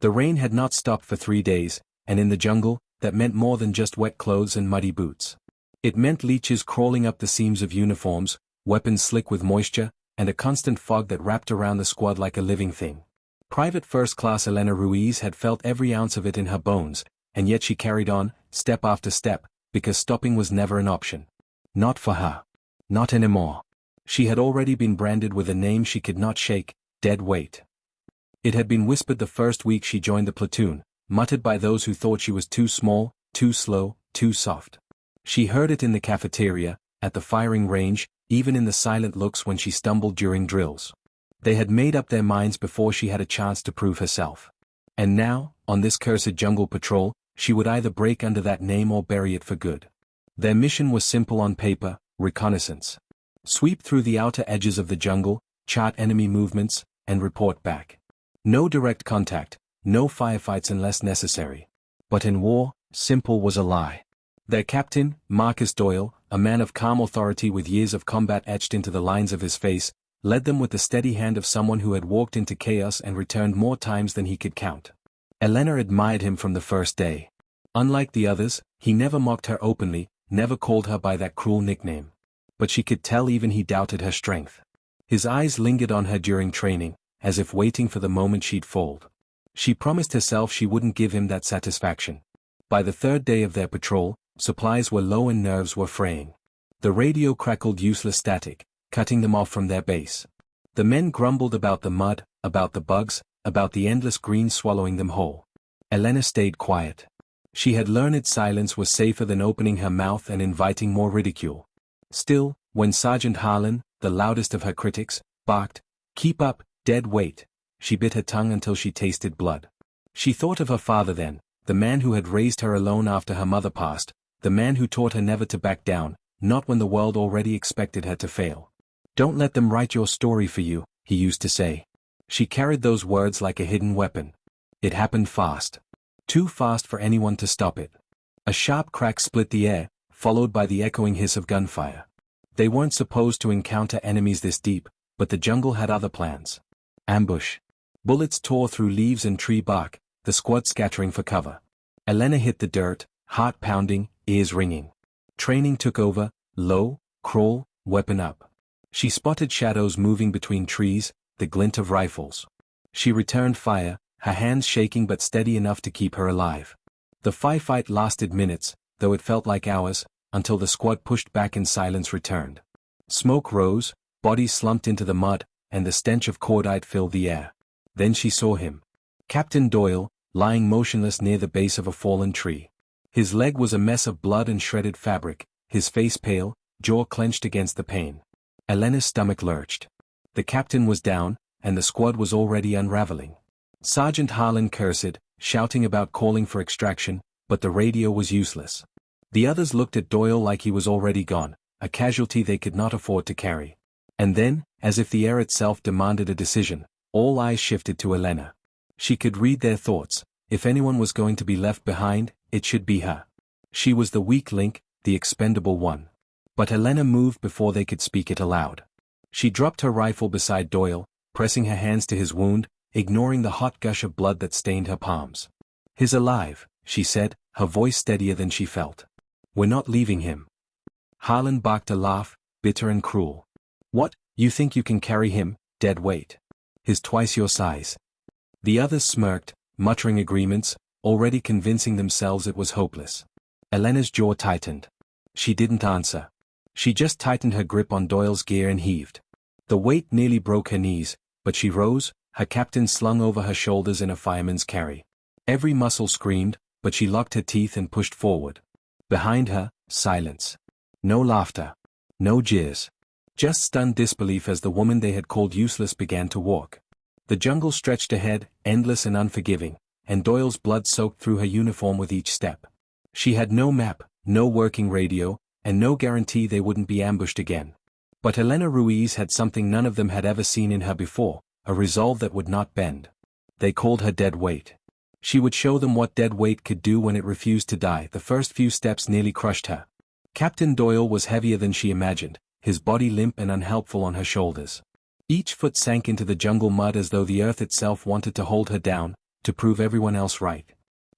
The rain had not stopped for 3 days, and in the jungle, that meant more than just wet clothes and muddy boots. It meant leeches crawling up the seams of uniforms, weapons slick with moisture, and a constant fog that wrapped around the squad like a living thing. Private First Class Elena Ruiz had felt every ounce of it in her bones, and yet she carried on, step after step, because stopping was never an option. Not for her. Not anymore. She had already been branded with a name she could not shake, dead weight. It had been whispered the first week she joined the platoon, muttered by those who thought she was too small, too slow, too soft. She heard it in the cafeteria, at the firing range, even in the silent looks when she stumbled during drills. They had made up their minds before she had a chance to prove herself. And now, on this cursed jungle patrol, she would either break under that name or bury it for good. Their mission was simple on paper: reconnaissance. Sweep through the outer edges of the jungle, chart enemy movements, and report back. No direct contact, no firefights unless necessary. But in war, simple was a lie. Their captain, Marcus Doyle, a man of calm authority with years of combat etched into the lines of his face, led them with the steady hand of someone who had walked into chaos and returned more times than he could count. Elena admired him from the first day. Unlike the others, he never mocked her openly, never called her by that cruel nickname. But she could tell even he doubted her strength. His eyes lingered on her during training, as if waiting for the moment she'd fold. She promised herself she wouldn't give him that satisfaction. By the third day of their patrol, supplies were low and nerves were fraying. The radio crackled useless static, cutting them off from their base. The men grumbled about the mud, about the bugs, about the endless green swallowing them whole. Elena stayed quiet. She had learned silence was safer than opening her mouth and inviting more ridicule. Still, when Sergeant Harlan, the loudest of her critics, barked, "Keep up, dead weight," she bit her tongue until she tasted blood. She thought of her father then, the man who had raised her alone after her mother passed, the man who taught her never to back down, not when the world already expected her to fail. "Don't let them write your story for you," he used to say. She carried those words like a hidden weapon. It happened fast. Too fast for anyone to stop it. A sharp crack split the air, followed by the echoing hiss of gunfire. They weren't supposed to encounter enemies this deep, but the jungle had other plans. Ambush. Bullets tore through leaves and tree bark, the squad scattering for cover. Elena hit the dirt, heart pounding, ears ringing. Training took over: low, crawl, weapon up. She spotted shadows moving between trees, the glint of rifles. She returned fire, her hands shaking but steady enough to keep her alive. The firefight lasted minutes, though it felt like hours, until the squad pushed back and silence returned. Smoke rose, bodies slumped into the mud, and the stench of cordite filled the air. Then she saw him. Captain Doyle, lying motionless near the base of a fallen tree. His leg was a mess of blood and shredded fabric, his face pale, jaw clenched against the pain. Elena's stomach lurched. The captain was down, and the squad was already unraveling. Sergeant Harlan cursed, shouting about calling for extraction, but the radio was useless. The others looked at Doyle like he was already gone, a casualty they could not afford to carry. And then, as if the air itself demanded a decision, all eyes shifted to Elena. She could read their thoughts. If anyone was going to be left behind, it should be her. She was the weak link, the expendable one. But Elena moved before they could speak it aloud. She dropped her rifle beside Doyle, pressing her hands to his wound, ignoring the hot gush of blood that stained her palms. "He's alive," she said, her voice steadier than she felt. "We're not leaving him." Harlan barked a laugh, bitter and cruel. "What, you think you can carry him, dead weight? He's twice your size." The others smirked, muttering agreements, already convincing themselves it was hopeless. Elena's jaw tightened. She didn't answer. She just tightened her grip on Doyle's gear and heaved. The weight nearly broke her knees, but she rose, her captain slung over her shoulders in a fireman's carry. Every muscle screamed, but she locked her teeth and pushed forward. Behind her, silence. No laughter. No jeers. Just stunned disbelief as the woman they had called useless began to walk. The jungle stretched ahead, endless and unforgiving, and Doyle's blood soaked through her uniform with each step. She had no map, no working radio, and no guarantee they wouldn't be ambushed again. But Elena Ruiz had something none of them had ever seen in her before, a resolve that would not bend. They called her dead weight. She would show them what dead weight could do when it refused to die. The first few steps nearly crushed her. Captain Doyle was heavier than she imagined, his body limp and unhelpful on her shoulders. Each foot sank into the jungle mud as though the earth itself wanted to hold her down, to prove everyone else right.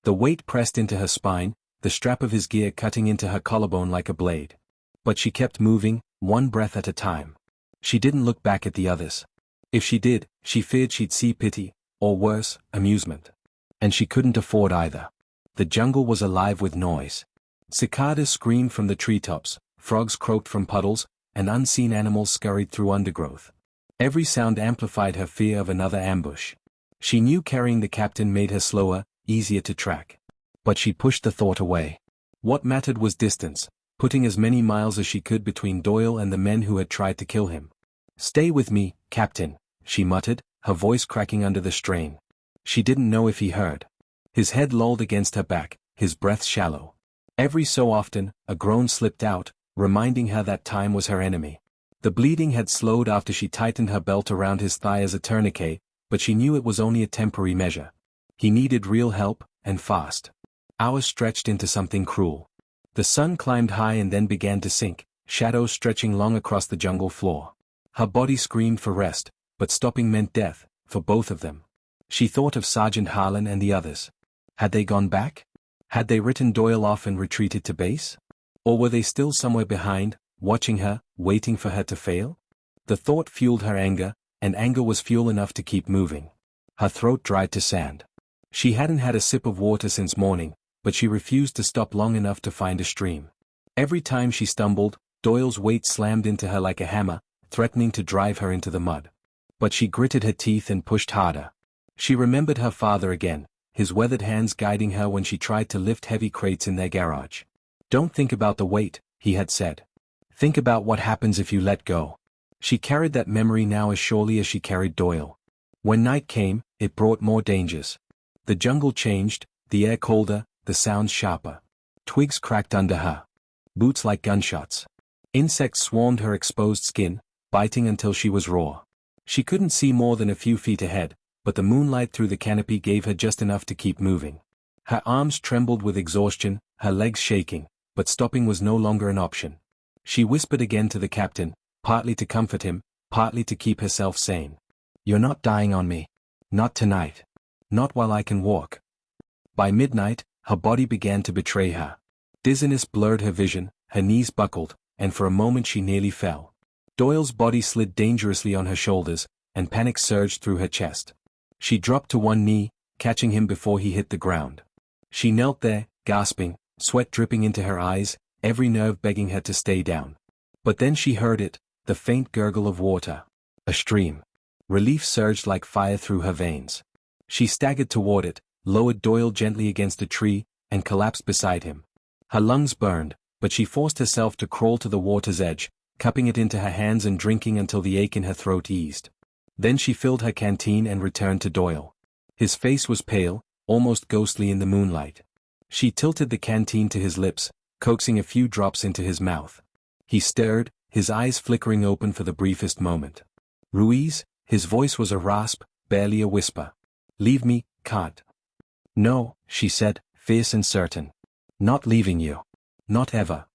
The weight pressed into her spine, the strap of his gear cutting into her collarbone like a blade. But she kept moving, one breath at a time. She didn't look back at the others. If she did, she feared she'd see pity, or worse, amusement. And she couldn't afford either. The jungle was alive with noise. Cicadas screamed from the treetops, frogs croaked from puddles, and unseen animals scurried through undergrowth. Every sound amplified her fear of another ambush. She knew carrying the captain made her slower, easier to track. But she pushed the thought away. What mattered was distance, putting as many miles as she could between Doyle and the men who had tried to kill him. "Stay with me, Captain," she muttered, her voice cracking under the strain. She didn't know if he heard. His head lolled against her back, his breath shallow. Every so often, a groan slipped out, reminding her that time was her enemy. The bleeding had slowed after she tightened her belt around his thigh as a tourniquet, but she knew it was only a temporary measure. He needed real help, and fast. Hours stretched into something cruel. The sun climbed high and then began to sink, shadows stretching long across the jungle floor. Her body screamed for rest, but stopping meant death, for both of them. She thought of Sergeant Harlan and the others. Had they gone back? Had they written Doyle off and retreated to base? Or were they still somewhere behind, watching her, waiting for her to fail? The thought fueled her anger, and anger was fuel enough to keep moving. Her throat dried to sand. She hadn't had a sip of water since morning, but she refused to stop long enough to find a stream. Every time she stumbled, Doyle's weight slammed into her like a hammer, threatening to drive her into the mud. But she gritted her teeth and pushed harder. She remembered her father again, his weathered hands guiding her when she tried to lift heavy crates in their garage. "Don't think about the weight," he had said. "Think about what happens if you let go." She carried that memory now as surely as she carried Doyle. When night came, it brought more dangers. The jungle changed, the air colder, the sounds sharper. Twigs cracked under her. Boots like gunshots. Insects swarmed her exposed skin, biting until she was raw. She couldn't see more than a few feet ahead, but the moonlight through the canopy gave her just enough to keep moving. Her arms trembled with exhaustion, her legs shaking, but stopping was no longer an option. She whispered again to the captain, partly to comfort him, partly to keep herself sane. "You're not dying on me. Not tonight. Not while I can walk." By midnight, her body began to betray her. Dizziness blurred her vision, her knees buckled, and for a moment she nearly fell. Doyle's body slid dangerously on her shoulders, and panic surged through her chest. She dropped to one knee, catching him before he hit the ground. She knelt there, gasping, sweat dripping into her eyes, every nerve begging her to stay down. But then she heard it, the faint gurgle of water. A stream. Relief surged like fire through her veins. She staggered toward it, lowered Doyle gently against a tree, and collapsed beside him. Her lungs burned, but she forced herself to crawl to the water's edge, cupping it into her hands and drinking until the ache in her throat eased. Then she filled her canteen and returned to Doyle. His face was pale, almost ghostly in the moonlight. She tilted the canteen to his lips, coaxing a few drops into his mouth. He stirred, his eyes flickering open for the briefest moment. "Ruiz," his voice was a rasp, barely a whisper. "Leave me, can't." "No," she said, fierce and certain. "Not leaving you. Not ever."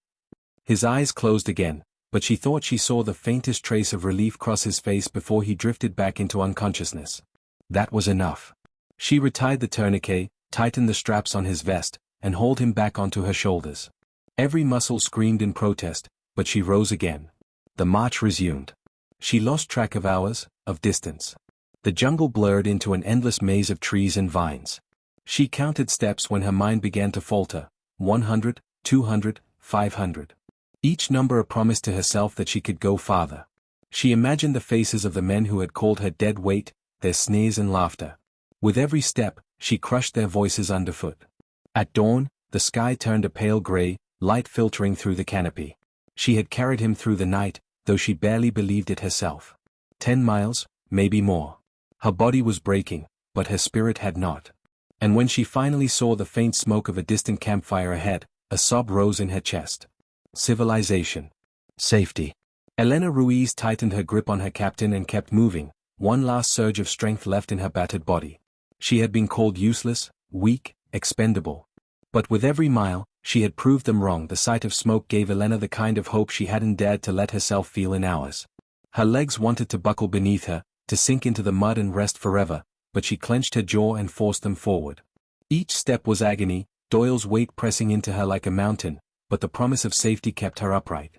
His eyes closed again, but she thought she saw the faintest trace of relief cross his face before he drifted back into unconsciousness. That was enough. She retied the tourniquet, tightened the straps on his vest, and hauled him back onto her shoulders. Every muscle screamed in protest, but she rose again. The march resumed. She lost track of hours, of distance. The jungle blurred into an endless maze of trees and vines. She counted steps when her mind began to falter. 100, 200, 500. Each number a promise to herself that she could go farther. She imagined the faces of the men who had called her dead weight, their sneers and laughter. With every step, she crushed their voices underfoot. At dawn, the sky turned a pale gray, light filtering through the canopy. She had carried him through the night, though she barely believed it herself. 10 miles, maybe more. Her body was breaking, but her spirit had not. And when she finally saw the faint smoke of a distant campfire ahead, a sob rose in her chest. Civilization. Safety. Elena Ruiz tightened her grip on her captain and kept moving, one last surge of strength left in her battered body. She had been called useless, weak, expendable. But with every mile, she had proved them wrong. The sight of smoke gave Elena the kind of hope she hadn't dared to let herself feel in hours. Her legs wanted to buckle beneath her, to sink into the mud and rest forever, but she clenched her jaw and forced them forward. Each step was agony, Doyle's weight pressing into her like a mountain, but the promise of safety kept her upright.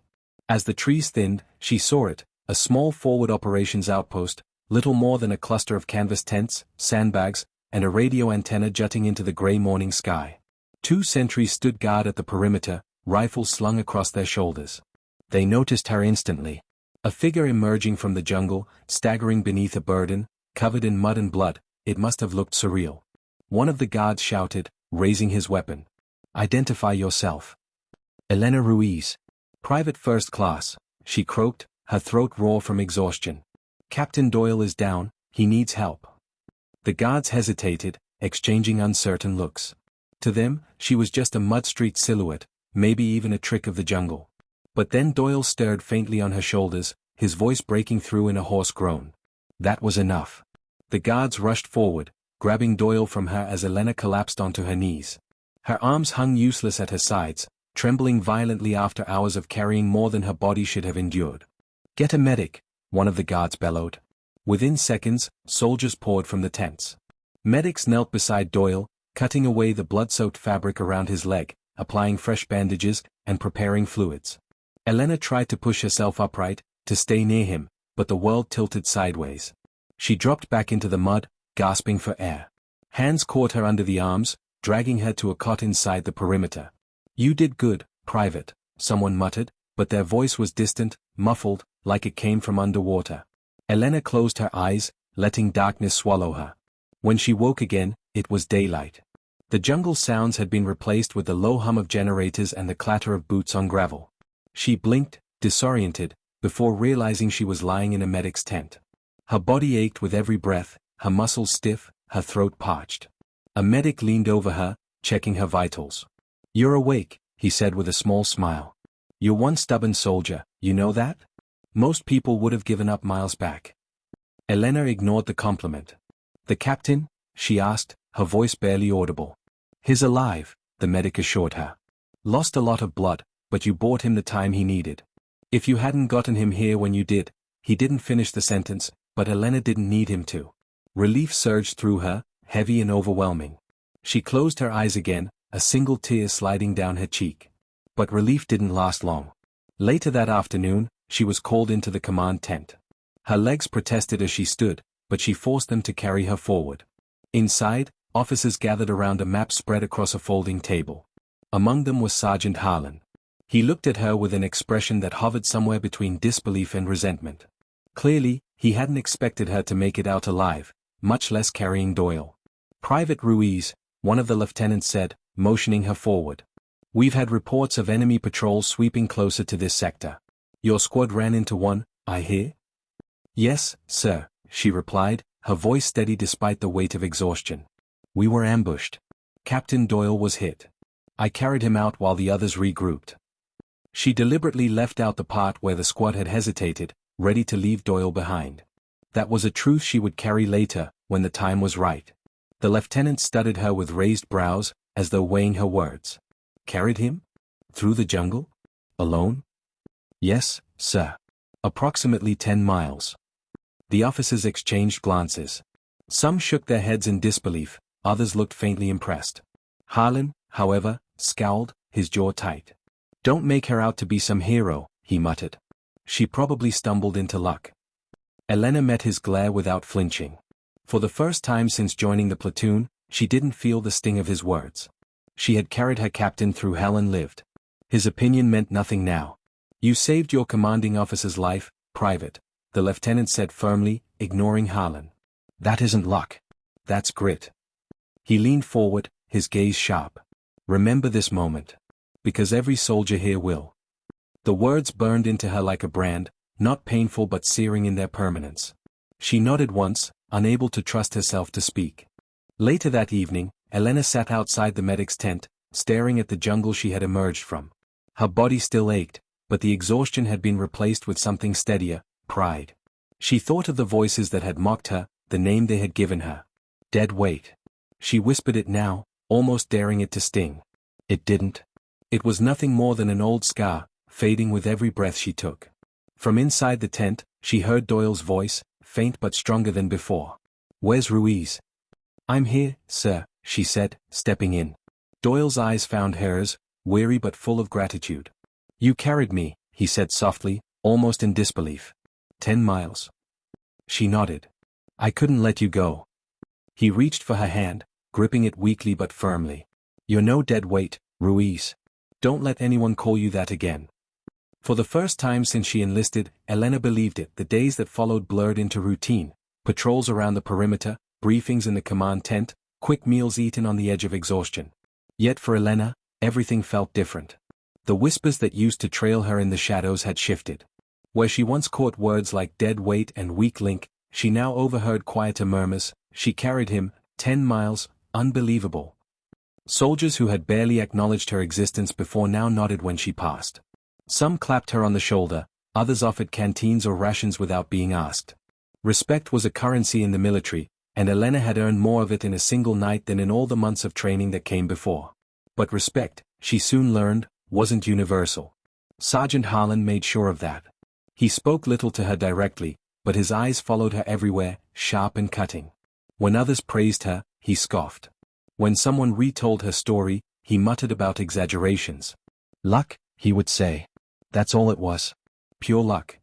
As the trees thinned, she saw it, a small forward operations outpost, little more than a cluster of canvas tents, sandbags, and a radio antenna jutting into the gray morning sky. 2 sentries stood guard at the perimeter, rifles slung across their shoulders. They noticed her instantly. A figure emerging from the jungle, staggering beneath a burden, covered in mud and blood, it must have looked surreal. One of the guards shouted, raising his weapon. "Identify yourself." "Elena Ruiz. Private First Class," she croaked, her throat raw from exhaustion. "Captain Doyle is down, he needs help." The guards hesitated, exchanging uncertain looks. To them, she was just a mud street silhouette, maybe even a trick of the jungle. But then Doyle stirred faintly on her shoulders, his voice breaking through in a hoarse groan. That was enough. The guards rushed forward, grabbing Doyle from her as Elena collapsed onto her knees. Her arms hung useless at her sides, trembling violently after hours of carrying more than her body should have endured. "Get a medic," one of the guards bellowed. Within seconds, soldiers poured from the tents. Medics knelt beside Doyle, cutting away the blood-soaked fabric around his leg, applying fresh bandages, and preparing fluids. Elena tried to push herself upright, to stay near him, but the world tilted sideways. She dropped back into the mud, gasping for air. Hands caught her under the arms, dragging her to a cot inside the perimeter. "You did good, Private," someone muttered, but their voice was distant, muffled, like it came from underwater. Elena closed her eyes, letting darkness swallow her. When she woke again, it was daylight. The jungle sounds had been replaced with the low hum of generators and the clatter of boots on gravel. She blinked, disoriented, before realizing she was lying in a medic's tent. Her body ached with every breath, her muscles stiff, her throat parched. A medic leaned over her, checking her vitals. "You're awake," he said with a small smile. "You're one stubborn soldier, you know that? Most people would have given up miles back." Elena ignored the compliment. "The captain?" she asked, her voice barely audible. "He's alive," the medic assured her. "Lost a lot of blood, but you bought him the time he needed. If you hadn't gotten him here when you did," he didn't finish the sentence, but Elena didn't need him to. Relief surged through her, heavy and overwhelming. She closed her eyes again, a single tear sliding down her cheek. But relief didn't last long. Later that afternoon, she was called into the command tent. Her legs protested as she stood, but she forced them to carry her forward. Inside, officers gathered around a map spread across a folding table. Among them was Sergeant Harlan. He looked at her with an expression that hovered somewhere between disbelief and resentment. Clearly, he hadn't expected her to make it out alive, much less carrying Doyle. "Private Ruiz," one of the lieutenants said, motioning her forward. "We've had reports of enemy patrols sweeping closer to this sector. Your squad ran into one, I hear?" "Yes, sir," she replied, her voice steady despite the weight of exhaustion. "We were ambushed. Captain Doyle was hit. I carried him out while the others regrouped." She deliberately left out the part where the squad had hesitated, ready to leave Doyle behind. That was a truth she would carry later, when the time was right. The lieutenant studied her with raised brows, as though weighing her words. "Carried him? Through the jungle? Alone?" "Yes, sir. Approximately 10 miles. The officers exchanged glances. Some shook their heads in disbelief, others looked faintly impressed. Harlan, however, scowled, his jaw tight. "Don't make her out to be some hero," he muttered. "She probably stumbled into luck." Elena met his glare without flinching. For the first time since joining the platoon, she didn't feel the sting of his words. She had carried her captain through hell and lived. His opinion meant nothing now. "You saved your commanding officer's life, Private," the lieutenant said firmly, ignoring Harlan. "That isn't luck. That's grit." He leaned forward, his gaze sharp. "Remember this moment. Because every soldier here will." The words burned into her like a brand, not painful but searing in their permanence. She nodded once, unable to trust herself to speak. Later that evening, Elena sat outside the medic's tent, staring at the jungle she had emerged from. Her body still ached, but the exhaustion had been replaced with something steadier, pride. She thought of the voices that had mocked her, the name they had given her. Dead weight. She whispered it now, almost daring it to sting. It didn't. It was nothing more than an old scar, fading with every breath she took. From inside the tent, she heard Doyle's voice, faint but stronger than before. "Where's Ruiz?" "I'm here, sir," she said, stepping in. Doyle's eyes found hers, weary but full of gratitude. "You carried me," he said softly, almost in disbelief. 10 miles. She nodded. "I couldn't let you go." He reached for her hand, gripping it weakly but firmly. "You're no dead weight, Ruiz. Don't let anyone call you that again." For the first time since she enlisted, Elena believed it. The days that followed blurred into routine, patrols around the perimeter, briefings in the command tent, quick meals eaten on the edge of exhaustion. Yet for Elena, everything felt different. The whispers that used to trail her in the shadows had shifted. Where she once caught words like dead weight and weak link, she now overheard quieter murmurs. She carried him, 10 miles, unbelievable. Soldiers who had barely acknowledged her existence before now nodded when she passed. Some clapped her on the shoulder, others offered canteens or rations without being asked. Respect was a currency in the military, and Elena had earned more of it in a single night than in all the months of training that came before. But respect, she soon learned, wasn't universal. Sergeant Harlan made sure of that. He spoke little to her directly, but his eyes followed her everywhere, sharp and cutting. When others praised her, he scoffed. When someone retold her story, he muttered about exaggerations. "Luck," he would say. "That's all it was. Pure luck."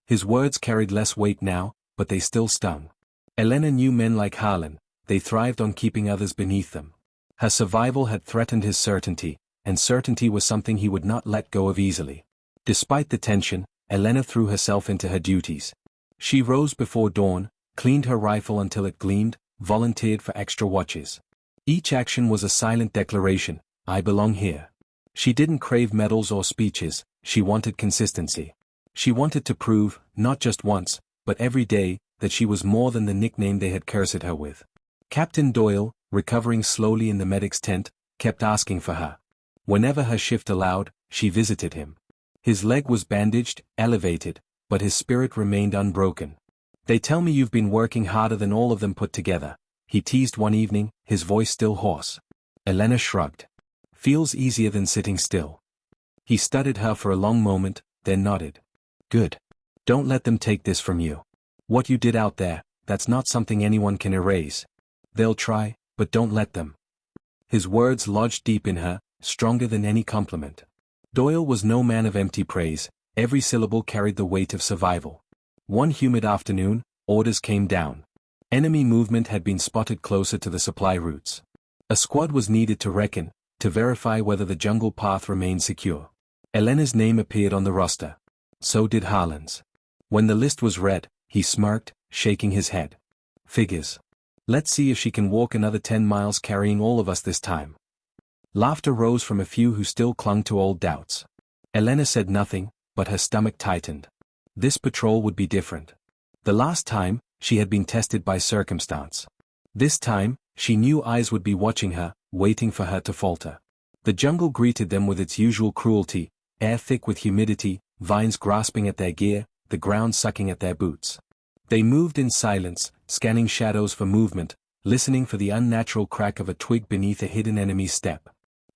His words carried less weight now, but they still stung. Elena knew men like Harlan. They thrived on keeping others beneath them. Her survival had threatened his certainty, and certainty was something he would not let go of easily. Despite the tension, Elena threw herself into her duties. She rose before dawn, cleaned her rifle until it gleamed, volunteered for extra watches. Each action was a silent declaration, "I belong here." She didn't crave medals or speeches, she wanted consistency. She wanted to prove, not just once, but every day, that she was more than the nickname they had cursed her with. Captain Doyle, recovering slowly in the medic's tent, kept asking for her. Whenever her shift allowed, she visited him. His leg was bandaged, elevated, but his spirit remained unbroken. "They tell me you've been working harder than all of them put together," he teased one evening, his voice still hoarse. Elena shrugged. "Feels easier than sitting still." He studied her for a long moment, then nodded. "Good. Don't let them take this from you. What you did out there, that's not something anyone can erase. They'll try, but don't let them." His words lodged deep in her, stronger than any compliment. Doyle was no man of empty praise, every syllable carried the weight of survival. One humid afternoon, orders came down. Enemy movement had been spotted closer to the supply routes. A squad was needed to reckon, to verify whether the jungle path remained secure. Elena's name appeared on the roster. So did Harlan's. When the list was read, he smirked, shaking his head. "Figures. Let's see if she can walk another 10 miles carrying all of us this time." Laughter rose from a few who still clung to old doubts. Elena said nothing, but her stomach tightened. This patrol would be different. The last time, she had been tested by circumstance. This time, she knew eyes would be watching her, waiting for her to falter. The jungle greeted them with its usual cruelty, air thick with humidity, vines grasping at their gear, the ground sucking at their boots. They moved in silence, scanning shadows for movement, listening for the unnatural crack of a twig beneath a hidden enemy's step.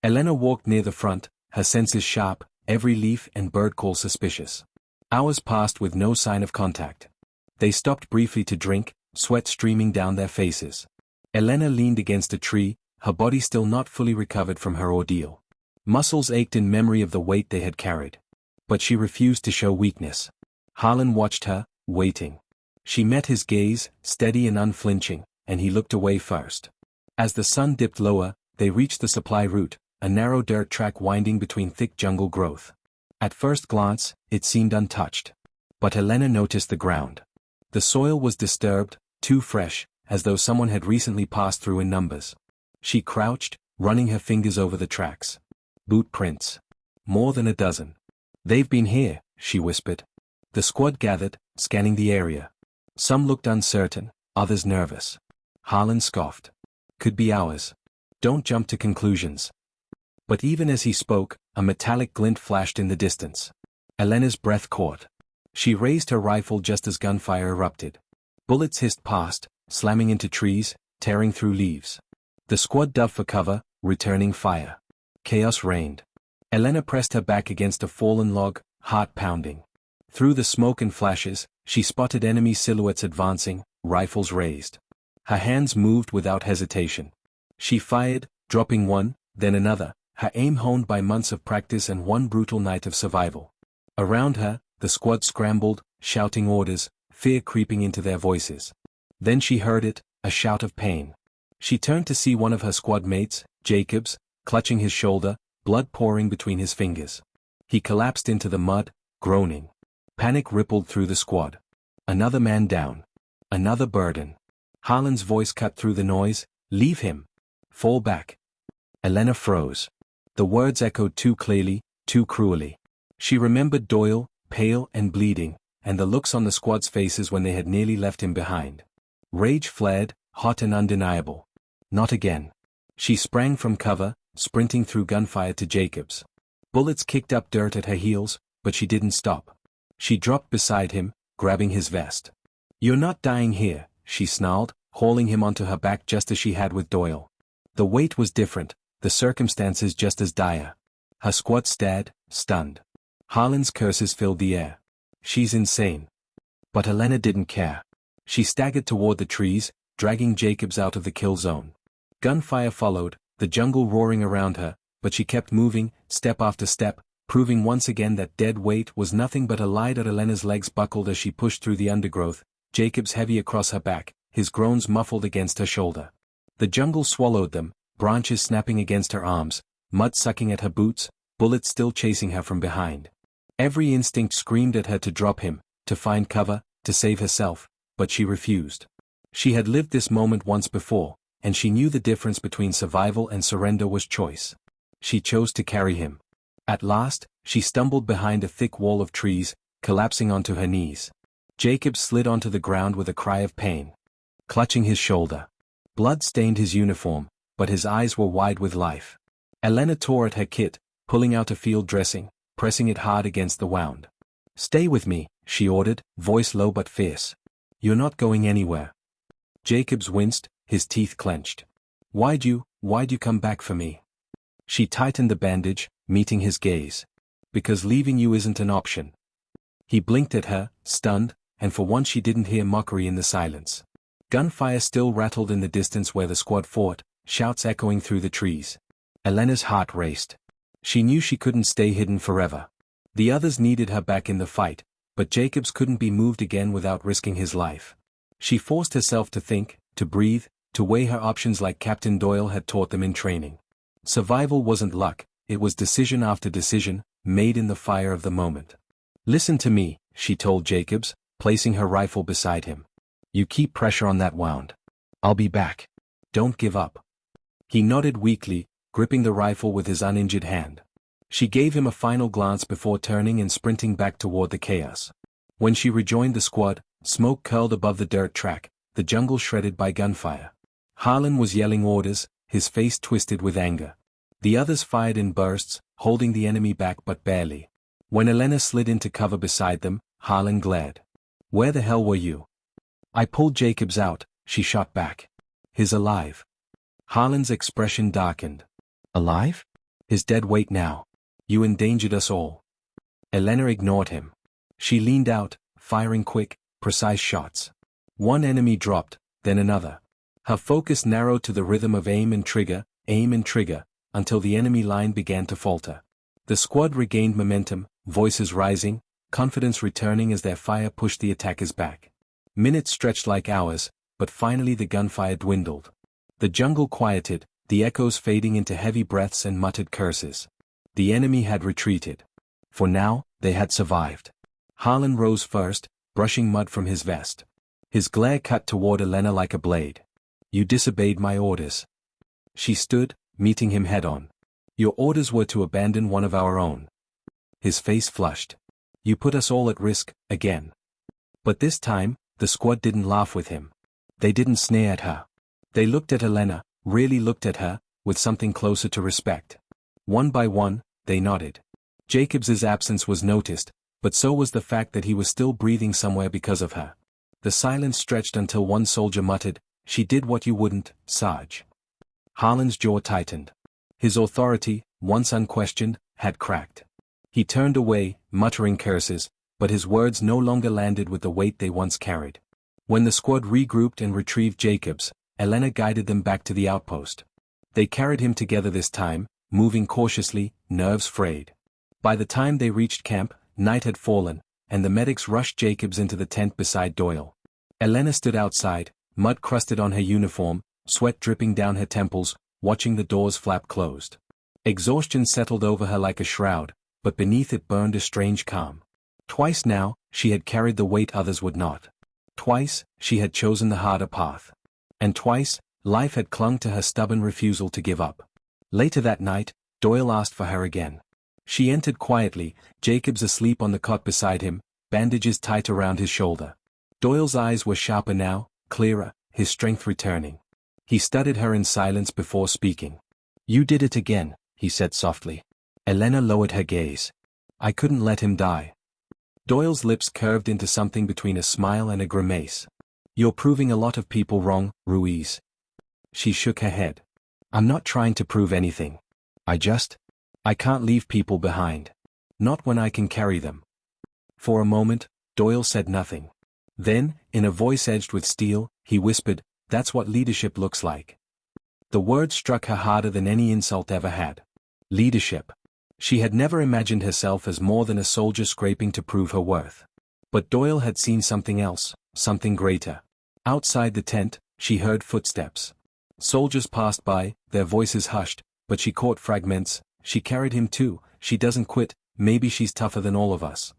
Elena walked near the front, her senses sharp, every leaf and bird call suspicious. Hours passed with no sign of contact. They stopped briefly to drink, sweat streaming down their faces. Elena leaned against a tree, her body still not fully recovered from her ordeal. Muscles ached in memory of the weight they had carried. But she refused to show weakness. Harlan watched her, waiting. She met his gaze, steady and unflinching, and he looked away first. As the sun dipped lower, they reached the supply route, a narrow dirt track winding between thick jungle growth. At first glance, it seemed untouched. But Elena noticed the ground. The soil was disturbed, too fresh, as though someone had recently passed through in numbers. She crouched, running her fingers over the tracks. Boot prints. More than a dozen. "They've been here," she whispered. The squad gathered, scanning the area. Some looked uncertain, others nervous. Harlan scoffed. "Could be ours. Don't jump to conclusions." But even as he spoke, a metallic glint flashed in the distance. Elena's breath caught. She raised her rifle just as gunfire erupted. Bullets hissed past, slamming into trees, tearing through leaves. The squad dove for cover, returning fire. Chaos reigned. Elena pressed her back against a fallen log, heart pounding. Through the smoke and flashes, she spotted enemy silhouettes advancing, rifles raised. Her hands moved without hesitation. She fired, dropping one, then another, her aim honed by months of practice and one brutal night of survival. Around her, the squad scrambled, shouting orders, fear creeping into their voices. Then she heard it, a shout of pain. She turned to see one of her squad mates, Jacobs, clutching his shoulder, blood pouring between his fingers. He collapsed into the mud, groaning. Panic rippled through the squad. Another man down. Another burden. Harlan's voice cut through the noise, "Leave him. Fall back." Elena froze. The words echoed too clearly, too cruelly. She remembered Doyle, pale and bleeding, and the looks on the squad's faces when they had nearly left him behind. Rage flared, hot and undeniable. Not again. She sprang from cover, sprinting through gunfire to Jacobs. Bullets kicked up dirt at her heels, but she didn't stop. She dropped beside him, grabbing his vest. "You're not dying here," she snarled, hauling him onto her back just as she had with Doyle. The weight was different, the circumstances just as dire. Her squad stared, stunned. Harlan's curses filled the air. "She's insane." But Elena didn't care. She staggered toward the trees, dragging Jacobs out of the kill zone. Gunfire followed, the jungle roaring around her, but she kept moving, step after step, proving once again that dead weight was nothing but a lie. That Elena's legs buckled as she pushed through the undergrowth, Jacobs heavy across her back, his groans muffled against her shoulder. The jungle swallowed them, branches snapping against her arms, mud sucking at her boots, bullets still chasing her from behind. Every instinct screamed at her to drop him, to find cover, to save herself, but she refused. She had lived this moment once before, and she knew the difference between survival and surrender was choice. She chose to carry him. At last, she stumbled behind a thick wall of trees, collapsing onto her knees. Jacob slid onto the ground with a cry of pain. Clutching his shoulder. Blood stained his uniform, but his eyes were wide with life. Elena tore at her kit, pulling out a field dressing, pressing it hard against the wound. "Stay with me," she ordered, voice low but fierce. "You're not going anywhere." Jacobs winced, his teeth clenched. Why'd you come back for me?" She tightened the bandage, meeting his gaze. "Because leaving you isn't an option." He blinked at her, stunned, and for once she didn't hear mockery in the silence. Gunfire still rattled in the distance where the squad fought, shouts echoing through the trees. Elena's heart raced. She knew she couldn't stay hidden forever. The others needed her back in the fight, but Jacobs couldn't be moved again without risking his life. She forced herself to think, to breathe, to weigh her options like Captain Doyle had taught them in training. Survival wasn't luck, it was decision after decision, made in the fire of the moment. "Listen to me," she told Jacobs, placing her rifle beside him. "You keep pressure on that wound. I'll be back. Don't give up." He nodded weakly, gripping the rifle with his uninjured hand. She gave him a final glance before turning and sprinting back toward the chaos. When she rejoined the squad, smoke curled above the dirt track, the jungle shredded by gunfire. Harlan was yelling orders, his face twisted with anger. The others fired in bursts, holding the enemy back but barely. When Elena slid into cover beside them, Harlan glared. "Where the hell were you?" "I pulled Jacobs out," she shot back. "He's alive." Harlan's expression darkened. "Alive? His dead weight now. You endangered us all." Elena ignored him. She leaned out, firing quick, precise shots. One enemy dropped, then another. Her focus narrowed to the rhythm of aim and trigger, until the enemy line began to falter. The squad regained momentum, voices rising, confidence returning as their fire pushed the attackers back. Minutes stretched like hours, but finally the gunfire dwindled. The jungle quieted, the echoes fading into heavy breaths and muttered curses. The enemy had retreated. For now, they had survived. Harlan rose first, brushing mud from his vest. His glare cut toward Elena like a blade. "You disobeyed my orders." She stood, meeting him head-on. "Your orders were to abandon one of our own." His face flushed. "You put us all at risk, again." But this time, the squad didn't laugh with him. They didn't sneer at her. They looked at Elena, really looked at her, with something closer to respect. One by one, they nodded. Jacobs's absence was noticed, but so was the fact that he was still breathing somewhere because of her. The silence stretched until one soldier muttered, "She did what you wouldn't, Sarge." Harlan's jaw tightened. His authority, once unquestioned, had cracked. He turned away, muttering curses, but his words no longer landed with the weight they once carried. When the squad regrouped and retrieved Jacobs, Elena guided them back to the outpost. They carried him together this time, moving cautiously, nerves frayed. By the time they reached camp, night had fallen, and the medics rushed Jacobs into the tent beside Doyle. Elena stood outside, mud crusted on her uniform, sweat dripping down her temples, watching the doors flap closed. Exhaustion settled over her like a shroud, but beneath it burned a strange calm. Twice now, she had carried the weight others would not. Twice, she had chosen the harder path. And twice, life had clung to her stubborn refusal to give up. Later that night, Doyle asked for her again. She entered quietly, Jacobs asleep on the cot beside him, bandages tight around his shoulder. Doyle's eyes were sharper now, clearer, his strength returning. He studied her in silence before speaking. "You did it again," he said softly. Elena lowered her gaze. "I couldn't let him die." Doyle's lips curved into something between a smile and a grimace. "You're proving a lot of people wrong, Ruiz." She shook her head. "I'm not trying to prove anything. I can't leave people behind. Not when I can carry them." For a moment, Doyle said nothing. Then, in a voice edged with steel, he whispered, "That's what leadership looks like." The word struck her harder than any insult ever had. Leadership. She had never imagined herself as more than a soldier scraping to prove her worth. But Doyle had seen something else, something greater. Outside the tent, she heard footsteps. Soldiers passed by, their voices hushed, but she caught fragments. "She carried him too, she doesn't quit, maybe she's tougher than all of us."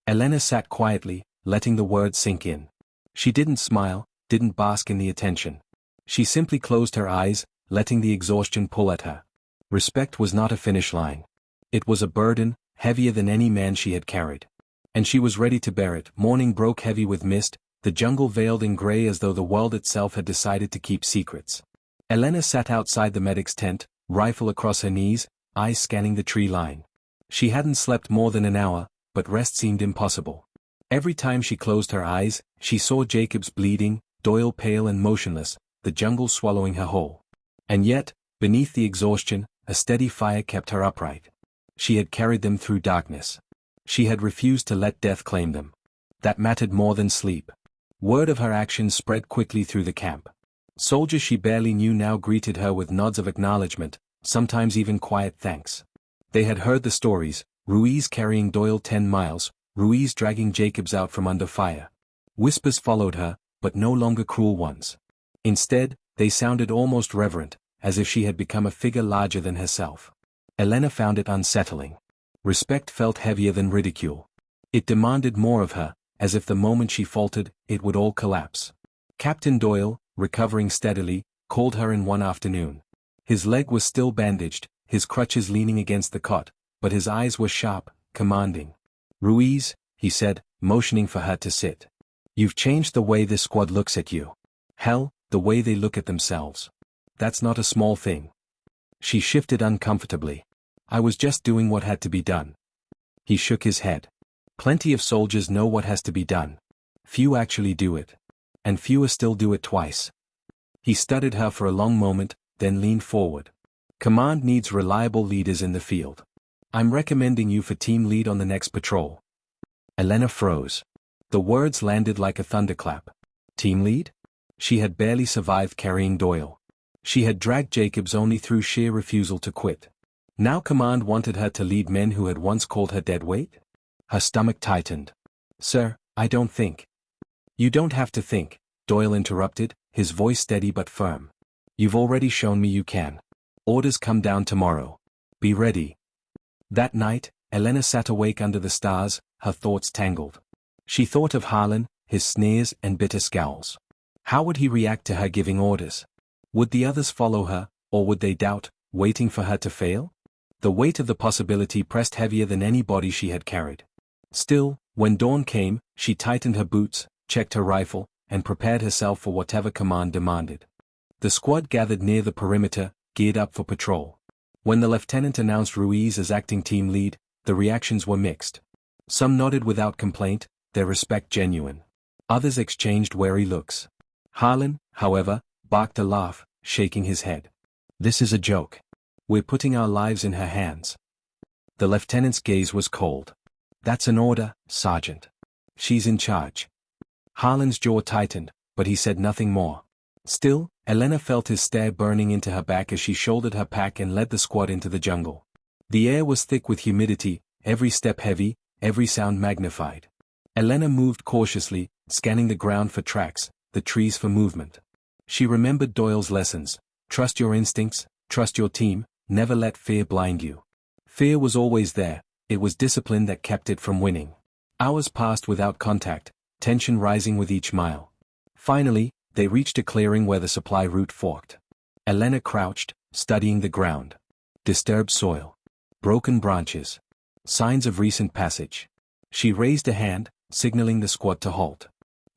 Elena sat quietly, letting the words sink in. She didn't smile, didn't bask in the attention. She simply closed her eyes, letting the exhaustion pull at her. Respect was not a finish line. It was a burden, heavier than any man she had carried. And she was ready to bear it. Morning broke heavy with mist, the jungle veiled in gray as though the world itself had decided to keep secrets. Elena sat outside the medic's tent, rifle across her knees, eyes scanning the tree line. She hadn't slept more than an hour, but rest seemed impossible. Every time she closed her eyes, she saw Jacobs bleeding, Doyle pale and motionless, the jungle swallowing her whole. And yet, beneath the exhaustion, a steady fire kept her upright. She had carried them through darkness. She had refused to let death claim them. That mattered more than sleep. Word of her actions spread quickly through the camp. Soldiers she barely knew now greeted her with nods of acknowledgement, sometimes even quiet thanks. They had heard the stories, Ruiz carrying Doyle 10 miles, Ruiz dragging Jacobs out from under fire. Whispers followed her, but no longer cruel ones. Instead, they sounded almost reverent, as if she had become a figure larger than herself. Elena found it unsettling. Respect felt heavier than ridicule. It demanded more of her, as if the moment she faltered, it would all collapse. Captain Doyle, recovering steadily, called her in one afternoon. His leg was still bandaged, his crutches leaning against the cot, but his eyes were sharp, commanding. "Ruiz," he said, motioning for her to sit. "You've changed the way this squad looks at you. Hell, the way they look at themselves. That's not a small thing." She shifted uncomfortably. "I was just doing what had to be done." He shook his head. "Plenty of soldiers know what has to be done. Few actually do it. And fewer still do it twice." He studied her for a long moment, then leaned forward. "Command needs reliable leaders in the field. I'm recommending you for team lead on the next patrol." Elena froze. The words landed like a thunderclap. Team lead? She had barely survived carrying Doyle. She had dragged Jacobs only through sheer refusal to quit. Now command wanted her to lead men who had once called her dead weight? Her stomach tightened. "Sir, I don't think." "You don't have to think," Doyle interrupted, his voice steady but firm. "You've already shown me you can. Orders come down tomorrow. Be ready." That night, Elena sat awake under the stars, her thoughts tangled. She thought of Harlan, his sneers and bitter scowls. How would he react to her giving orders? Would the others follow her, or would they doubt, waiting for her to fail? The weight of the possibility pressed heavier than any body she had carried. Still, when dawn came, she tightened her boots, checked her rifle, and prepared herself for whatever command demanded. The squad gathered near the perimeter, geared up for patrol. When the lieutenant announced Ruiz as acting team lead, the reactions were mixed. Some nodded without complaint, their respect genuine. Others exchanged wary looks. Harlan, however, barked a laugh, shaking his head. "This is a joke. We're putting our lives in her hands." The lieutenant's gaze was cold. "That's an order, Sergeant. She's in charge." Harlan's jaw tightened, but he said nothing more. Still, Elena felt his stare burning into her back as she shouldered her pack and led the squad into the jungle. The air was thick with humidity, every step heavy, every sound magnified. Elena moved cautiously, scanning the ground for tracks, the trees for movement. She remembered Doyle's lessons: trust your instincts, trust your team, never let fear blind you. Fear was always there, it was discipline that kept it from winning. Hours passed without contact, tension rising with each mile. Finally, they reached a clearing where the supply route forked. Elena crouched, studying the ground. Disturbed soil. Broken branches. Signs of recent passage. She raised a hand, signaling the squad to halt.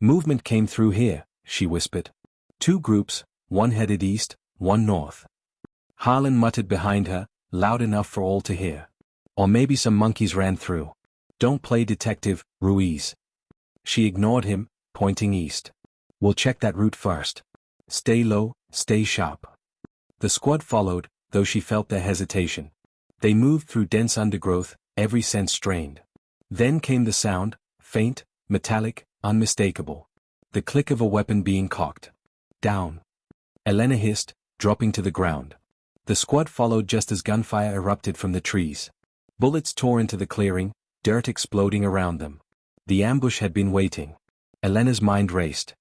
Movement came through here, she whispered. 2 groups, one headed east, one north. Harlan muttered behind her, loud enough for all to hear. Or maybe some monkeys ran through. Don't play detective, Ruiz. She ignored him, pointing east. We'll check that route first. Stay low, stay sharp. The squad followed, though she felt their hesitation. They moved through dense undergrowth, every sense strained. Then came the sound, faint, metallic, unmistakable. The click of a weapon being cocked. Down. Elena hissed, dropping to the ground. The squad followed just as gunfire erupted from the trees. Bullets tore into the clearing, dirt exploding around them. The ambush had been waiting. Elena's mind raced.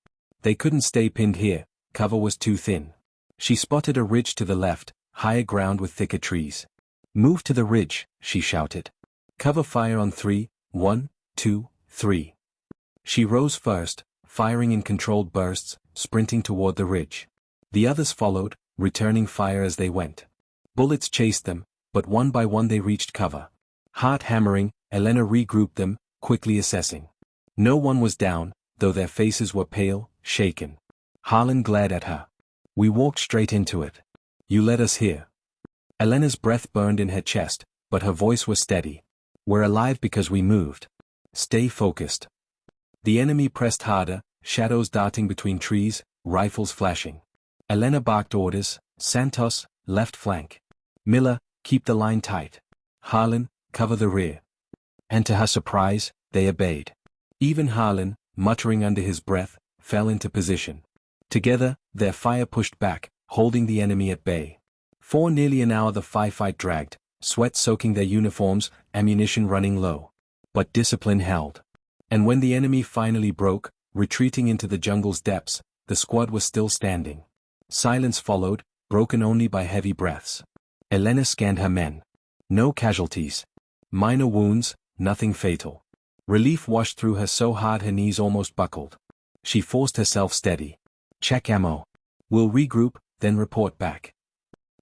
They couldn't stay pinned here, cover was too thin. She spotted a ridge to the left, higher ground with thicker trees. Move to the ridge, she shouted. Cover fire on 3, 1, 2, 3. She rose first, firing in controlled bursts, sprinting toward the ridge. The others followed, returning fire as they went. Bullets chased them, but one by one they reached cover. Heart hammering, Elena regrouped them, quickly assessing. No one was down, though their faces were pale, shaken. Harlan glared at her. We walked straight into it. You led us here. Elena's breath burned in her chest, but her voice was steady. We're alive because we moved. Stay focused. The enemy pressed harder, shadows darting between trees, rifles flashing. Elena barked orders: Santos, left flank. Miller, keep the line tight. Harlan, cover the rear. And to her surprise, they obeyed. Even Harlan, muttering under his breath, fell into position. Together, their fire pushed back, holding the enemy at bay. For nearly an hour the firefight dragged, sweat soaking their uniforms, ammunition running low. But discipline held. And when the enemy finally broke, retreating into the jungle's depths, the squad was still standing. Silence followed, broken only by heavy breaths. Elena scanned her men. No casualties. Minor wounds, nothing fatal. Relief washed through her so hard her knees almost buckled. She forced herself steady. Check ammo. We'll regroup, then report back.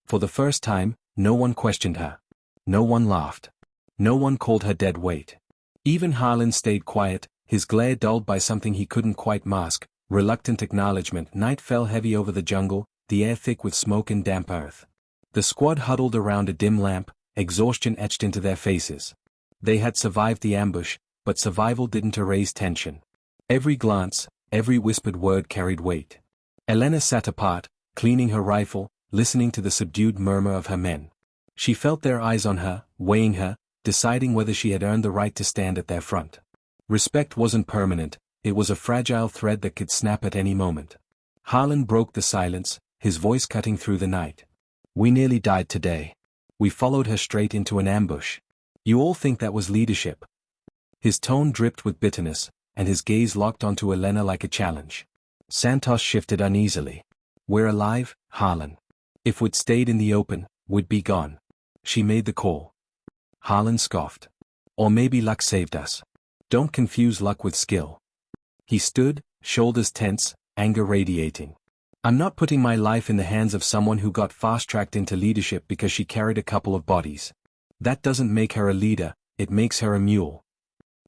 For the first time, no one questioned her. No one laughed. No one called her dead weight. Even Harlan stayed quiet, his glare dulled by something he couldn't quite mask, reluctant acknowledgement. Night fell heavy over the jungle, the air thick with smoke and damp earth. The squad huddled around a dim lamp, exhaustion etched into their faces. They had survived the ambush, but survival didn't erase tension. Every glance, every whispered word carried weight. Elena sat apart, cleaning her rifle, listening to the subdued murmur of her men. She felt their eyes on her, weighing her, deciding whether she had earned the right to stand at their front. Respect wasn't permanent, it was a fragile thread that could snap at any moment. Harlan broke the silence, his voice cutting through the night. We nearly died today. We followed her straight into an ambush. You all think that was leadership. His tone dripped with bitterness, and his gaze locked onto Elena like a challenge. Santos shifted uneasily. We're alive, Harlan. If we'd stayed in the open, we'd be gone. She made the call. Harlan scoffed. Or maybe luck saved us. Don't confuse luck with skill. He stood, shoulders tense, anger radiating. I'm not putting my life in the hands of someone who got fast-tracked into leadership because she carried a couple of bodies. That doesn't make her a leader, it makes her a mule.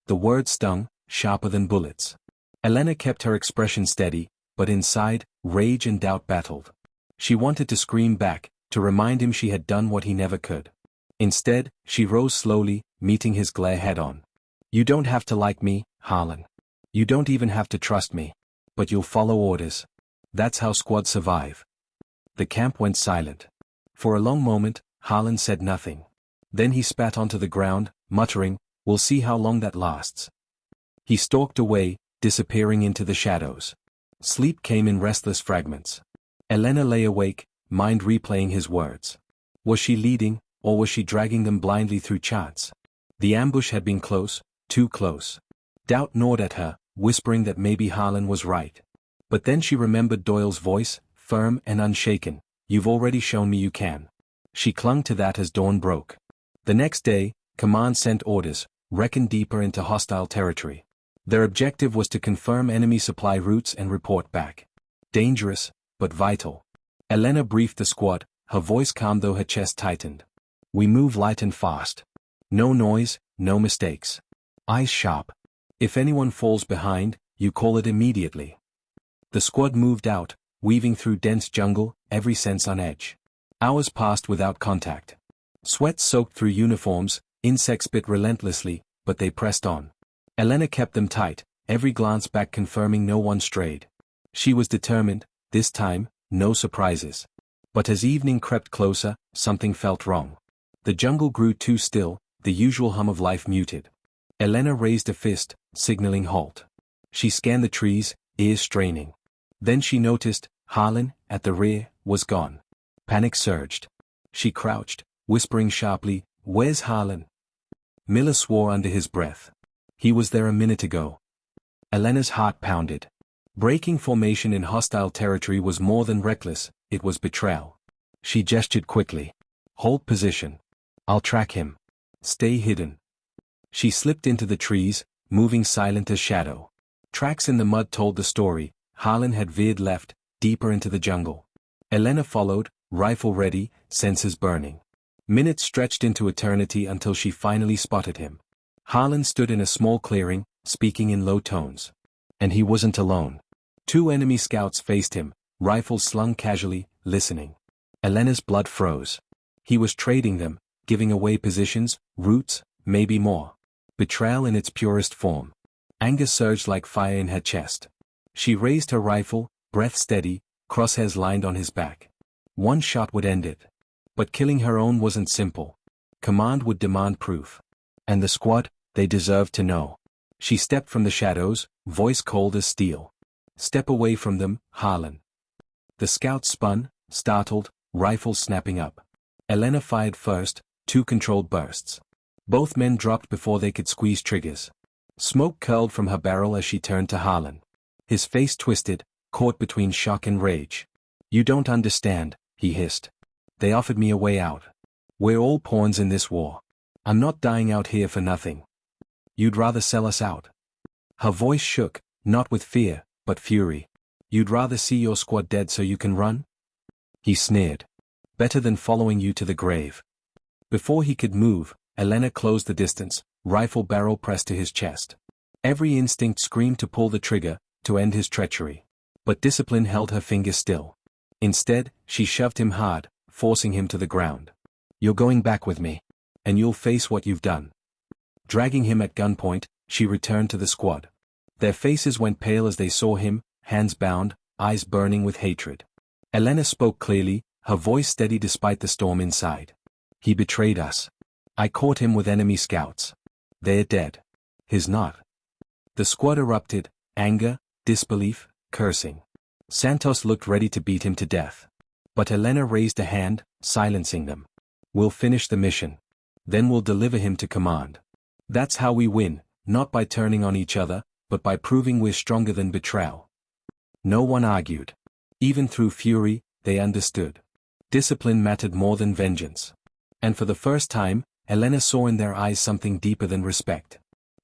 The words stung, sharper than bullets. Elena kept her expression steady, but inside, rage and doubt battled. She wanted to scream back, to remind him she had done what he never could. Instead, she rose slowly, meeting his glare head-on. You don't have to like me, Harlan. You don't even have to trust me. But you'll follow orders. That's how squads survive. The camp went silent. For a long moment, Harlan said nothing. Then he spat onto the ground, muttering, We'll see how long that lasts. He stalked away, disappearing into the shadows. Sleep came in restless fragments. Elena lay awake, mind replaying his words. Was she leading, or was she dragging them blindly through charts? The ambush had been close, too close. Doubt gnawed at her, whispering that maybe Harlan was right. But then she remembered Doyle's voice, firm and unshaken. "You've already shown me you can." She clung to that as dawn broke. The next day, Command sent orders, reckon deeper into hostile territory. Their objective was to confirm enemy supply routes and report back. Dangerous, but vital. Elena briefed the squad, her voice calm though her chest tightened. "We move light and fast. No noise, no mistakes. Eyes sharp. If anyone falls behind, you call it immediately." The squad moved out, weaving through dense jungle, every sense on edge. Hours passed without contact. Sweat soaked through uniforms, insects bit relentlessly, but they pressed on. Elena kept them tight, every glance back confirming no one strayed. She was determined, this time, no surprises. But as evening crept closer, something felt wrong. The jungle grew too still, the usual hum of life muted. Elena raised a fist, signaling halt. She scanned the trees, ears straining. Then she noticed, Harlan, at the rear, was gone. Panic surged. She crouched, whispering sharply, "Where's Harlan?" Miller swore under his breath. "He was there a minute ago." Elena's heart pounded. Breaking formation in hostile territory was more than reckless, it was betrayal. She gestured quickly. "Hold position. I'll track him. Stay hidden." She slipped into the trees, moving silent as shadow. Tracks in the mud told the story. Harlan had veered left, deeper into the jungle. Elena followed, rifle ready, senses burning. Minutes stretched into eternity until she finally spotted him. Harlan stood in a small clearing, speaking in low tones. And he wasn't alone. 2 enemy scouts faced him, rifles slung casually, listening. Elena's blood froze. He was trading them, giving away positions, routes, maybe more. Betrayal in its purest form. Anger surged like fire in her chest. She raised her rifle, breath steady, crosshairs lined on his back. One shot would end it. But killing her own wasn't simple. Command would demand proof. And the squad, they deserved to know. She stepped from the shadows, voice cold as steel. "Step away from them, Harlan." The scouts spun, startled, rifles snapping up. Elena fired first, 2 controlled bursts. Both men dropped before they could squeeze triggers. Smoke curled from her barrel as she turned to Harlan. His face twisted, caught between shock and rage. "You don't understand," he hissed. "They offered me a way out. We're all pawns in this war. I'm not dying out here for nothing. You'd rather sell us out." Her voice shook, not with fear, but fury. "You'd rather see your squad dead so you can run?" He sneered. "Better than following you to the grave." Before he could move, Elena closed the distance, rifle barrel pressed to his chest. Every instinct screamed to pull the trigger, to end his treachery. But discipline held her finger still. Instead, she shoved him hard, forcing him to the ground. "You're going back with me. And you'll face what you've done." Dragging him at gunpoint, she returned to the squad. Their faces went pale as they saw him, hands bound, eyes burning with hatred. Elena spoke clearly, her voice steady despite the storm inside. "He betrayed us. I caught him with enemy scouts. They're dead. He's not." The squad erupted, anger, disbelief, cursing. Santos looked ready to beat him to death. But Elena raised a hand, silencing them. "We'll finish the mission. Then we'll deliver him to command. That's how we win, not by turning on each other, but by proving we're stronger than betrayal." No one argued. Even through fury, they understood. Discipline mattered more than vengeance. And for the first time, Elena saw in their eyes something deeper than respect.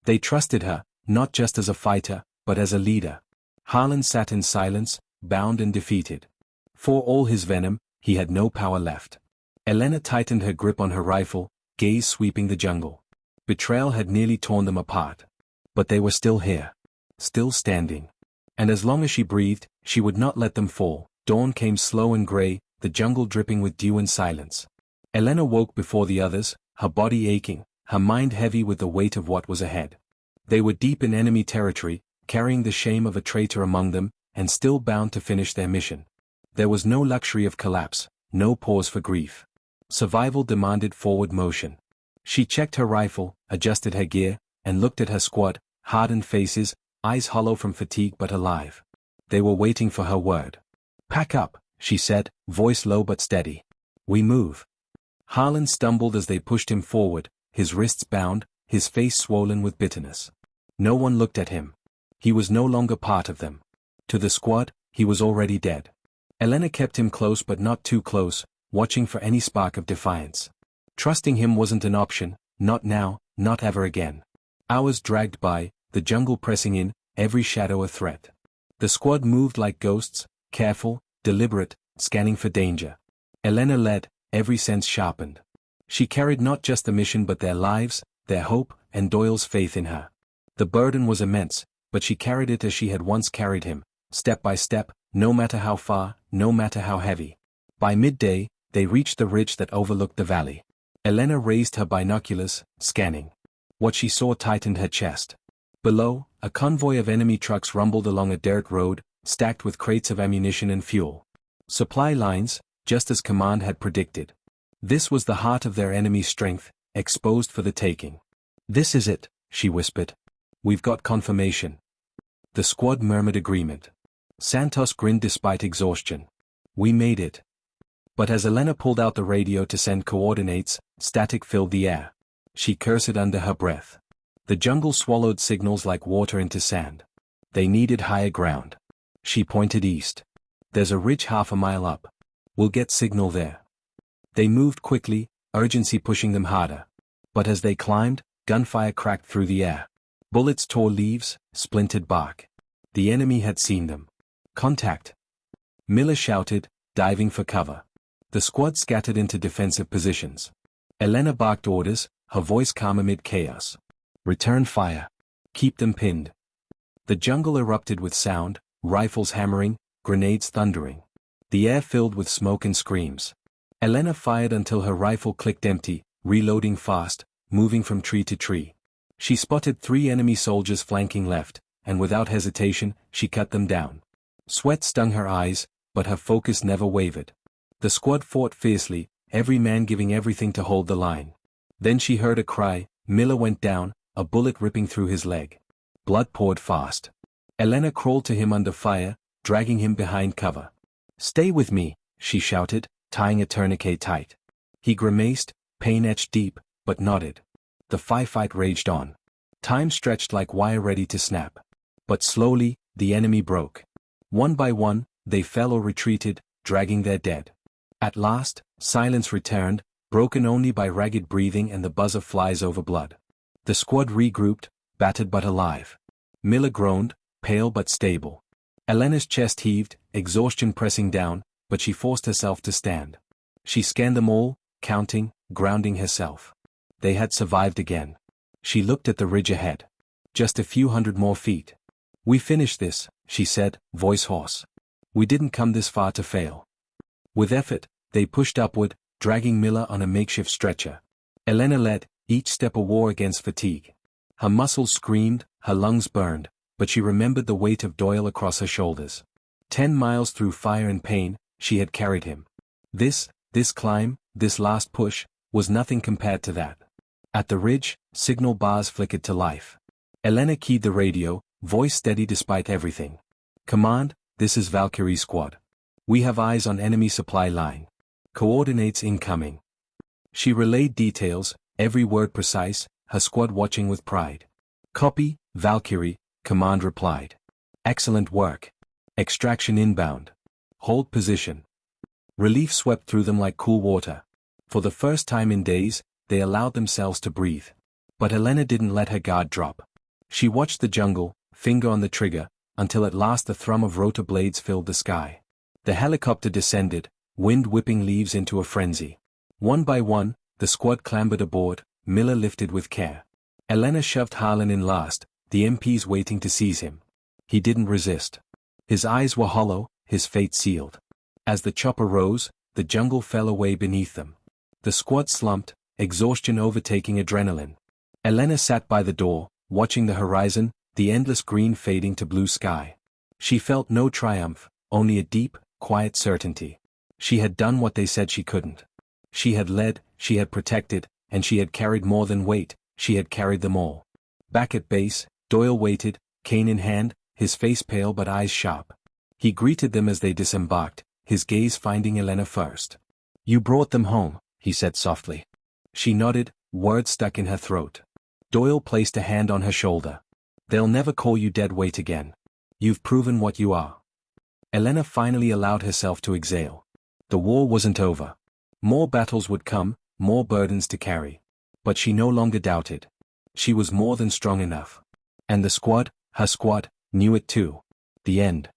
They trusted her, not just as a fighter, but as a leader. Harlan sat in silence, bound and defeated. For all his venom, he had no power left. Elena tightened her grip on her rifle, gaze sweeping the jungle. Betrayal had nearly torn them apart. But they were still here. Still standing. And as long as she breathed, she would not let them fall. Dawn came slow and gray, the jungle dripping with dew and silence. Elena woke before the others, her body aching, her mind heavy with the weight of what was ahead. They were deep in enemy territory, carrying the shame of a traitor among them, and still bound to finish their mission. There was no luxury of collapse, no pause for grief. Survival demanded forward motion. She checked her rifle, adjusted her gear, and looked at her squad, hardened faces, eyes hollow from fatigue but alive. They were waiting for her word. "Pack up," she said, voice low but steady. "We move." Harlan stumbled as they pushed him forward, his wrists bound, his face swollen with bitterness. No one looked at him. He was no longer part of them. To the squad, he was already dead. Elena kept him close but not too close, watching for any spark of defiance. Trusting him wasn't an option, not now, not ever again. Hours dragged by, the jungle pressing in, every shadow a threat. The squad moved like ghosts, careful, deliberate, scanning for danger. Elena led, every sense sharpened. She carried not just the mission but their lives, their hope, and Doyle's faith in her. The burden was immense, but she carried it as she had once carried him, step by step, no matter how far, no matter how heavy. By midday, they reached the ridge that overlooked the valley. Elena raised her binoculars, scanning. What she saw tightened her chest. Below, a convoy of enemy trucks rumbled along a dirt road, stacked with crates of ammunition and fuel. Supply lines, just as Command had predicted. This was the heart of their enemy's strength, exposed for the taking. "This is it," she whispered. "We've got confirmation." The squad murmured agreement. Santos grinned despite exhaustion. "We made it." But as Elena pulled out the radio to send coordinates, static filled the air. She cursed under her breath. The jungle swallowed signals like water into sand. They needed higher ground. She pointed east. "There's a ridge half a mile up. We'll get signal there." They moved quickly, urgency pushing them harder. But as they climbed, gunfire cracked through the air. Bullets tore leaves, splintered bark. The enemy had seen them. "Contact!" Miller shouted, diving for cover. The squad scattered into defensive positions. Elena barked orders, her voice calm amid chaos. "Return fire. Keep them pinned." The jungle erupted with sound, rifles hammering, grenades thundering. The air filled with smoke and screams. Elena fired until her rifle clicked empty, reloading fast, moving from tree to tree. She spotted 3 enemy soldiers flanking left, and without hesitation, she cut them down. Sweat stung her eyes, but her focus never wavered. The squad fought fiercely, every man giving everything to hold the line. Then she heard a cry. Miller went down, a bullet ripping through his leg. Blood poured fast. Elena crawled to him under fire, dragging him behind cover. "Stay with me," she shouted, tying a tourniquet tight. He grimaced, pain etched deep, but nodded. The firefight raged on. Time stretched like wire ready to snap. But slowly, the enemy broke. One by one, they fell or retreated, dragging their dead. At last, silence returned, broken only by ragged breathing and the buzz of flies over blood. The squad regrouped, battered but alive. Miller groaned, pale but stable. Elena's chest heaved, exhaustion pressing down, but she forced herself to stand. She scanned them all, counting, grounding herself. They had survived again. She looked at the ridge ahead. Just a few hundred more feet. "We finished this," she said, voice hoarse. "We didn't come this far to fail." With effort, they pushed upward, dragging Miller on a makeshift stretcher. Elena led, each step a war against fatigue. Her muscles screamed, her lungs burned, but she remembered the weight of Doyle across her shoulders. 10 miles through fire and pain, she had carried him. This climb, this last push, was nothing compared to that. At the ridge, signal bars flickered to life. Elena keyed the radio, voice steady despite everything. "Command, this is Valkyrie Squad. We have eyes on enemy supply line. Coordinates incoming." She relayed details, every word precise, her squad watching with pride. "Copy, Valkyrie," Command replied. "Excellent work. Extraction inbound. Hold position." Relief swept through them like cool water. For the first time in days, they allowed themselves to breathe. But Elena didn't let her guard drop. She watched the jungle, finger on the trigger, until at last the thrum of rotor blades filled the sky. The helicopter descended, wind whipping leaves into a frenzy. One by one, the squad clambered aboard, Miller lifted with care. Elena shoved Harlan in last, the MPs waiting to seize him. He didn't resist. His eyes were hollow, his fate sealed. As the chopper rose, the jungle fell away beneath them. The squad slumped, exhaustion overtaking adrenaline. Elena sat by the door, watching the horizon, the endless green fading to blue sky. She felt no triumph, only a deep, quiet certainty. She had done what they said she couldn't. She had led, she had protected, and she had carried more than weight, she had carried them all. Back at base, Doyle waited, cane in hand, his face pale but eyes sharp. He greeted them as they disembarked, his gaze finding Elena first. "You brought them home," he said softly. She nodded, words stuck in her throat. Doyle placed a hand on her shoulder. "They'll never call you dead weight again. You've proven what you are." Elena finally allowed herself to exhale. The war wasn't over. More battles would come, more burdens to carry. But she no longer doubted. She was more than strong enough. And the squad, her squad, knew it too. The end.